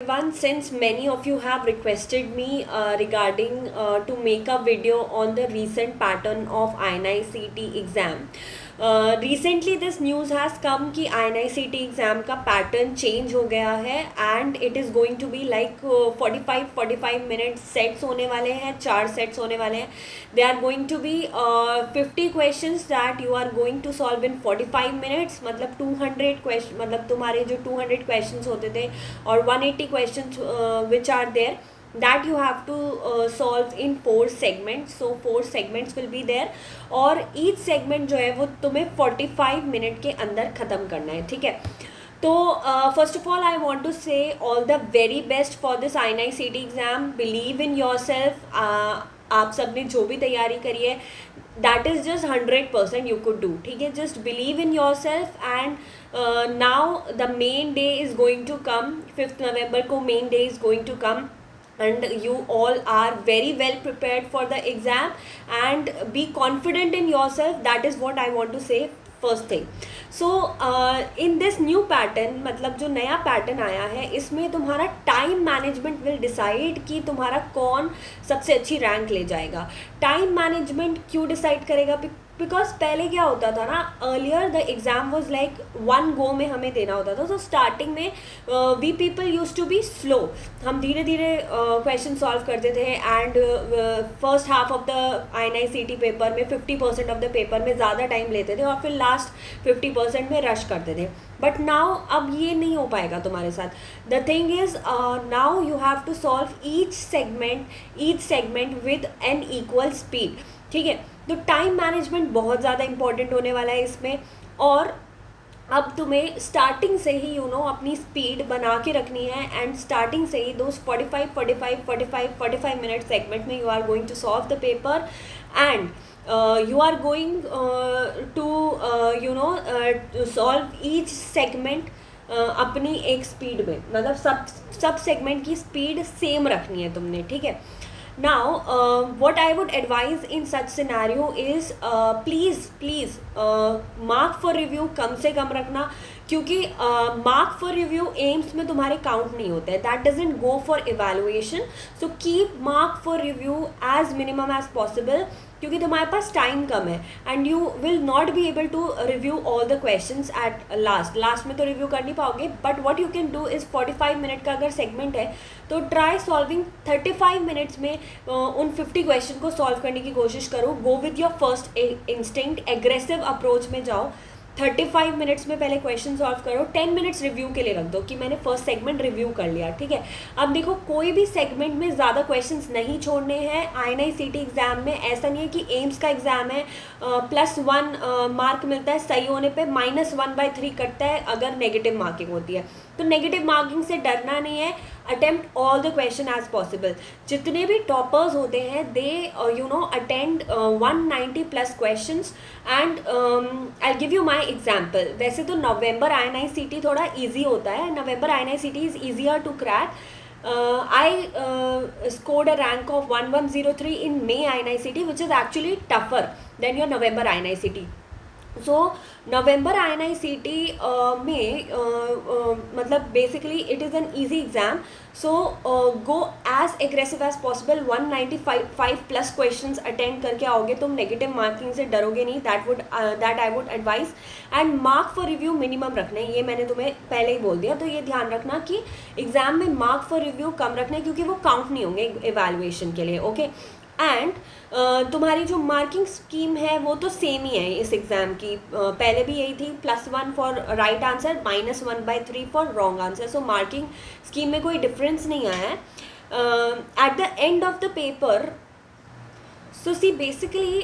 Everyone, since many of you have requested me regarding to make a video on the recent pattern of INI-CET exam. Recently this news has come कि INI-CET exam का pattern change हो गया है and it is going to be like 45 minutes sets होने वाले हैं, 4 sets होने वाले हैं. They are going to be 50 questions that you are going to solve in 45 minutes. मतलब 200 question, मतलब तुम्हारे जो 200 questions होते थे और 180 questions which are there, that you have to solve in 4 segments. So 4 segments will be there और each segment जो है वो तुम्हें 45 मिनट के अंदर ख़त्म करना है. ठीक है, तो first of all I want to say all the very best for this INI-CET exam. Believe in yourself. आप सब ने जो भी तैयारी करी है that is just 100% you could do. ठीक है, just believe in yourself. And now the main day is going to come. 5 November को main day is going to come and you all are very well prepared for the exam and be confident in yourself. That is what I want to say first thing. So in this new pattern, मतलब जो नया pattern आया है इसमें तुम्हारा time management will decide कि तुम्हारा कौन सबसे अच्छी रैंक ले जाएगा. टाइम मैनेजमेंट क्यों डिसाइड करेगा? बिकॉज पहले क्या होता था ना, earlier the exam was like 1 go में हमें देना होता था. तो स्टार्टिंग में we people use to be slow. हम धीरे धीरे क्वेश्चन सॉल्व करते थे and first half of the INI-CET paper में 50% ऑफ द पेपर में ज़्यादा टाइम लेते थे और फिर लास्ट 50% में रश करते थे. बट नाउ अब ये नहीं हो पाएगा तुम्हारे साथ. The thing is now you have to solve each segment with an equal speed. ठीक है, तो टाइम मैनेजमेंट बहुत ज़्यादा इंपॉर्टेंट होने वाला है इसमें. और अब तुम्हें स्टार्टिंग से ही अपनी स्पीड बना के रखनी है एंड स्टार्टिंग से ही दोस्त 45 मिनट सेगमेंट में you are going to solve the paper and you are going to solve each segment अपनी एक स्पीड में. मतलब सब सेगमेंट की स्पीड सेम रखनी है तुमने. ठीक है, now what I would advise in such scenario is please mark for review कम से कम रखना, क्योंकि मार्क फॉर रिव्यू एम्स में तुम्हारे काउंट नहीं होते हैं. That doesn't go for evaluation. So keep mark for review as minimum as possible, क्योंकि तुम्हारे पास टाइम कम है and you will not be able to review all the questions at last में तो रिव्यू कर नहीं पाओगे. But what you can do is 45 minute का अगर सेगमेंट है तो ट्राई सॉल्विंग 35 मिनट्स में उन 50 क्वेश्चन को सॉल्व करने की कोशिश करो. गो with your first instinct, aggressive approach में जाओ. 35 मिनट्स में पहले क्वेश्चन सॉल्व करो. 10 मिनट्स रिव्यू के लिए रख दो कि मैंने फर्स्ट सेगमेंट रिव्यू कर लिया. ठीक है, अब देखो कोई भी सेगमेंट में ज़्यादा क्वेश्चंस नहीं छोड़ने हैं. INI-CET एग्ज़ाम में ऐसा नहीं है कि एम्स का एग्ज़ाम है +1 मार्क मिलता है सही होने पे, -1/3 कटता है अगर नेगेटिव मार्किंग होती है. तो नेगेटिव मार्किंग से डरना नहीं है. Attempt all the question as possible. जितने भी टॉपर्स होते हैं they attend 190+ questions and I give you my example. वैसे तो नवंबर INI-CET थोड़ा ईजी होता है. November INI-CET is easier to crack. I scored a rank of 1103 in May INI-CET, which is actually tougher than your November INI-CET. So November INI-CET में मतलब basically it is an easy exam. So go as aggressive as possible. 195+ questions attend करके आओगे तुम. Negative marking से डरोगे नहीं. That I would advice. And mark for review minimum रखना है, ये मैंने तुम्हें पहले ही बोल दिया. तो ये ध्यान रखना कि एग्ज़ाम में मार्क फॉर रिव्यू कम रखना है, क्योंकि वो काउंट नहीं होंगे इवैल्यूएशन के लिए. ओके, एंड तुम्हारी जो मार्किंग स्कीम है वो तो सेम ही है इस एग्ज़ाम की. पहले भी यही थी, +1 for right answer, -1/3 for wrong answer. So marking scheme में कोई डिफरेंस नहीं आया है. At the end of the paper, so see basically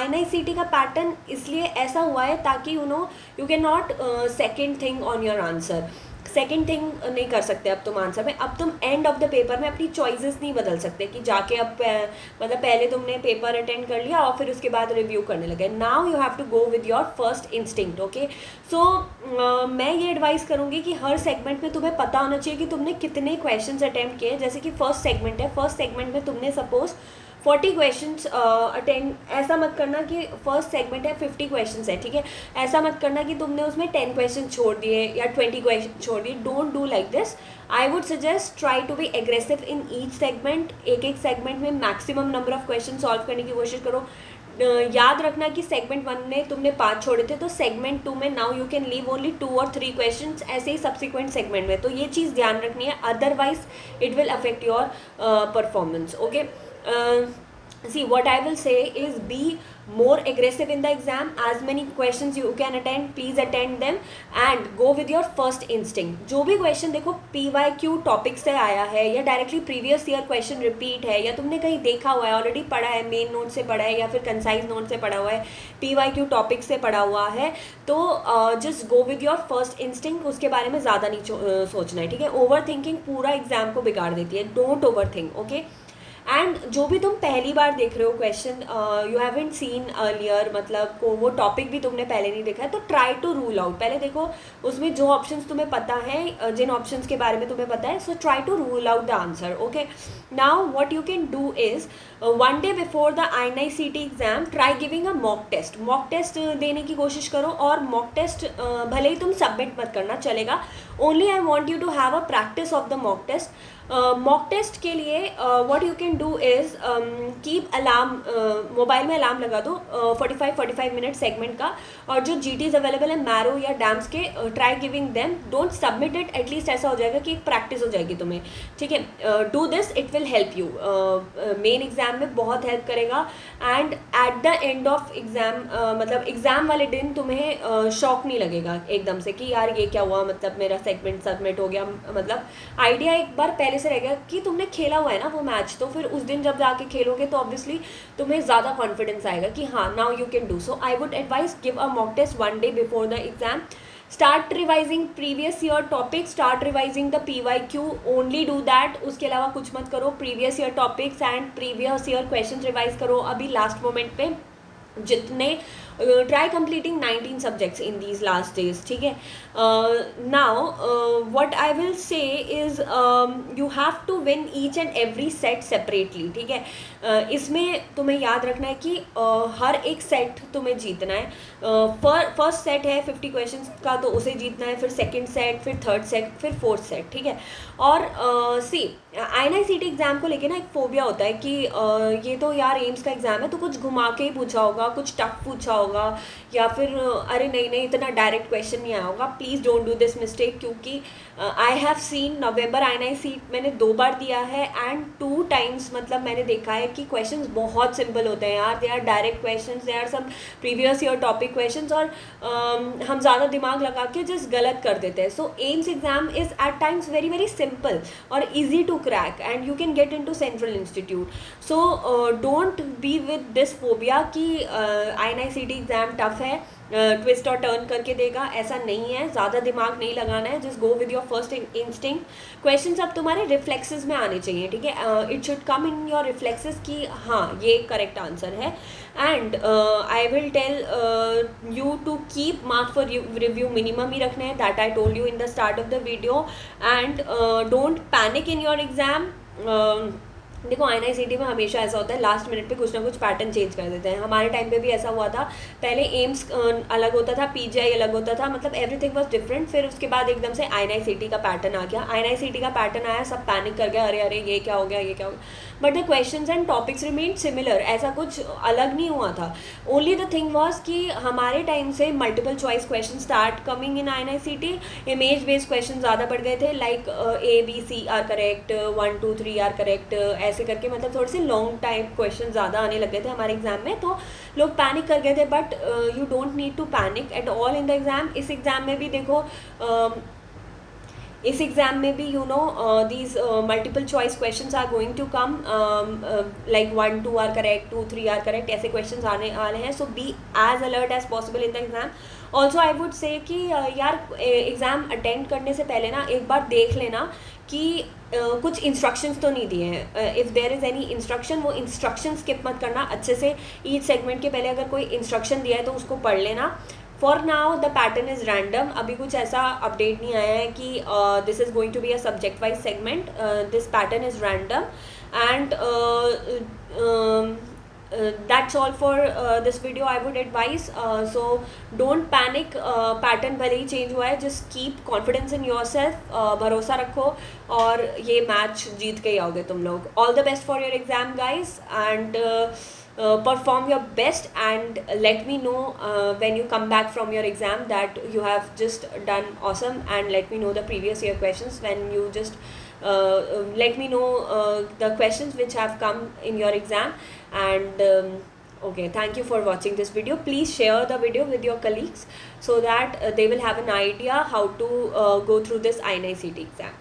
INI-CET का पैटर्न इसलिए ऐसा हुआ है ताकि you can not second thing on your answer. Second thing नहीं कर सकते अब तुम आंसर में. अब तुम एंड ऑफ द पेपर में अपनी चॉइसेस नहीं बदल सकते कि जाके अब मतलब पहले तुमने पेपर अटेंड कर लिया और फिर उसके बाद रिव्यू करने लगे. Now you have to go with your first instinct. Okay, so मैं ये एडवाइस करूँगी कि हर सेगमेंट में तुम्हें पता होना चाहिए कि तुमने कितने क्वेश्चंस अटेम्प्ट किए. जैसे कि फर्स्ट सेगमेंट है, फर्स्ट सेगमेंट में तुमने सपोज 40 क्वेश्चंस अटेंड, ऐसा मत करना कि फर्स्ट सेगमेंट है 50 क्वेश्चंस है, ठीक है, ऐसा मत करना कि तुमने उसमें 10 क्वेश्चन छोड़ दिए या 20 क्वेश्चन छोड़ दिए, don't do like this. I would suggest try to be aggressive in each segment, एक एक सेगमेंट में maximum number of question solve करने की कोशिश करो। याद रखना कि सेगमेंट 1 में तुमने 5 छोड़े थे, तो सेगमेंट 2 में now you can leave only 2 और 3 क्वेश्चंस, ऐसे ही सब्सिक्वेंट सेगमेंट में, तो ये चीज़ ध्यान रखनी है, otherwise it will affect your performance. Okay, see what I will say is be more aggressive in the exam. As many questions you can attend, please attend them and go with your first instinct. जो भी question देखो PYQ topic से आया है या directly previous year question repeat है या तुमने कहीं देखा हुआ है, ऑलरेडी पढ़ा है, मेन नोट से पढ़ा है या फिर कंसाइज नोट से पढ़ा हुआ है, PYQ टॉपिक से पढ़ा हुआ है, तो just go with your first instinct, उसके बारे में ज़्यादा नहीं सोचना है, ठीक है। ओवर थिंकिंग पूरा एग्जाम को बिगाड़ देती है, don't over think, okay. And जो भी तुम पहली बार देख रहे हो question, you haven't seen earlier, मतलब को वो टॉपिक भी तुमने पहले नहीं देखा है, तो ट्राई टू रूल आउट, पहले देखो उसमें जो ऑप्शंस तुम्हें पता है, जिन ऑप्शंस के बारे में तुम्हें पता है, so try to rule out the answer. Okay, now what you can do is one day before the INICT exam try giving a mock test, mock test देने की कोशिश करो, और मॉक टेस्ट भले ही तुम सबमिट मत करना चलेगा, only I want you to have a practice of the mock test. Mock test के लिए what you can do is keep alarm, mobile में अलार्म लगा दो 45 मिनट सेगमेंट का, और जो GTs अवेलेबल है मैरो या डैम्स के, try giving them, don't submit it, at least ऐसा हो जाएगा कि एक प्रैक्टिस हो जाएगी तुम्हें, ठीक है। Do this, it will help you, main exam में बहुत हेल्प करेगा। And eight the end of exam, मतलब एग्जाम वाले दिन तुम्हें शॉक नहीं लगेगा एकदम से कि यार ये क्या हुआ, मतलब मेरा सेगमेंट सबमिट हो गया, मतलब आइडिया एक बार पहले से रह गया कि तुमने खेला हुआ है ना वो मैच, तो फिर उस दिन जब जाके खेलोगे तो ऑब्वियसली तुम्हें ज़्यादा कॉन्फिडेंस आएगा कि हाँ now you can do. So I would advise give a mock test one day before the exam, start revising previous year topic, start revising the PYQ, only do that, उसके अलावा कुछ मत करो, previous year topics and previous year question revise करो अभी last moment पे, जितने try completing 19 subjects in these last days, ठीक है। Now what I will say is you have to win each and every set separately, ठीक है। इसमें तुम्हें याद रखना है कि हर एक सेट तुम्हें जीतना है, फर्स्ट सेट है 50 क्वेश्चन का तो उसे जीतना है, फिर सेकेंड सेट, फिर थर्ड सेट, फिर फोर्थ सेट, ठीक है। और सी INICT एग्ज़ाम को लेके ना एक फोबिया होता है कि ये तो यार एम्स का एग्ज़ाम है तो कुछ घुमा के ही पूछा होगा, कुछ टफ पूछा होगा, या फिर अरे नहीं इतना डायरेक्ट क्वेश्चन नहीं आया होगा। Please don't do this mistake, क्योंकि I have seen November INICT मैंने 2 बार दिया है एंड 2 टाइम्स मतलब मैंने देखा है कि क्वेश्चंस बहुत सिंपल होते हैं यार, they are direct questions, they are some previous year topic questions, और हम ज़्यादा दिमाग लगा के जस्ट गलत कर देते हैं। So AIIMS exam is at times very very simple और easy to crack and you can get into central institute. So don't be with this phobia कि INICT एग्ज़ाम टफ है, ट्विस्ट और टर्न करके देगा, ऐसा नहीं है, ज़्यादा दिमाग नहीं लगाना है, just go with your first instinct. Questions अब तुम्हारे रिफ्लेक्सेस में आने चाहिए, ठीक है, it should come in your reflexes कि हाँ ये करेक्ट आंसर है। And I will tell you to keep mark for review minimum ही रखना है, that I told you in the start of the video. And don't panic in your exam. देखो INICT में हमेशा ऐसा होता है, लास्ट मिनट पे कुछ ना कुछ पैटर्न चेंज कर देते हैं, हमारे टाइम पे भी ऐसा हुआ था, पहले एम्स अलग होता था, PGI अलग होता था, मतलब एवरीथिंग वाज डिफरेंट, फिर उसके बाद एकदम से INICT का पैटर्न आ गया, INICT का पैटर्न आया, सब पैनिक कर गया, अरे अरे ये क्या हो गया, ये क्या हो गया, but the questions and topics remain similar, ऐसा कुछ अलग नहीं हुआ था। ओनली द थिंग वॉज कि हमारे टाइम से multiple choice question start coming in INICT, image based question ज़्यादा बढ़ गए थे, like ABC are correct, 1 2 3 are correct, ऐसे करके मतलब थोड़े से लॉन्ग टाइप क्वेश्चन ज़्यादा आने लगे थे हमारे एग्जाम में, तो लोग पैनिक कर गए थे, but you don't need to panic at all in the exam. इस एग्ज़ाम में भी देखो, इस एग्ज़ाम में भी you know these multiple choice questions are going to come, like 1 2 are correct, 2 3 are correct, ऐसे क्वेश्चंस आने वाले हैं। So be as alert as possible in the exam. Also I would say कि यार एग्ज़ाम अटेंड करने से पहले ना एक बार देख लेना कि कुछ इंस्ट्रक्शंस तो नहीं दिए हैं, if there is any instruction वो इंस्ट्रक्शन स्किप मत करना, अच्छे से ईच सेगमेंट के पहले अगर कोई इंस्ट्रक्शन दिया है तो उसको पढ़ लेना, For now the pattern is random. अभी कुछ ऐसा update नहीं आया है कि this is going to be a subject wise segment. This pattern is random, and that's all for this video. I would advise, so don't panic. Pattern भले ही change हुआ है, just keep confidence in yourself. भरोसा रखो और ये match जीत के ही आओगे तुम लोग. All the best for your exam guys, and perform your best, and let me know when you come back from your exam that you have just done awesome, and let me know the previous year questions when you just let me know the questions which have come in your exam. And okay, thank you for watching this video. Please share the video with your colleagues so that they will have an idea how to go through this INICET exam.